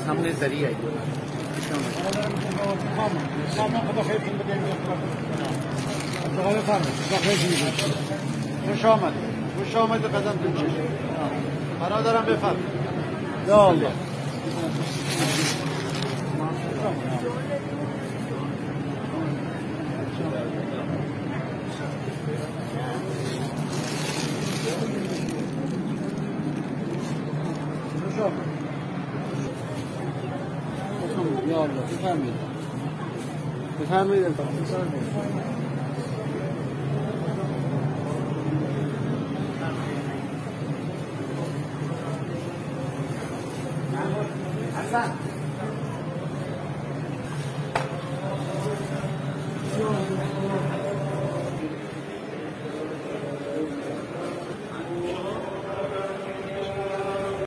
सामने दरी आई خوش آمد خوش آمد قدم تو چشم برادرم بفرم یا الله یا الله بفرمایید بفرمایید حسن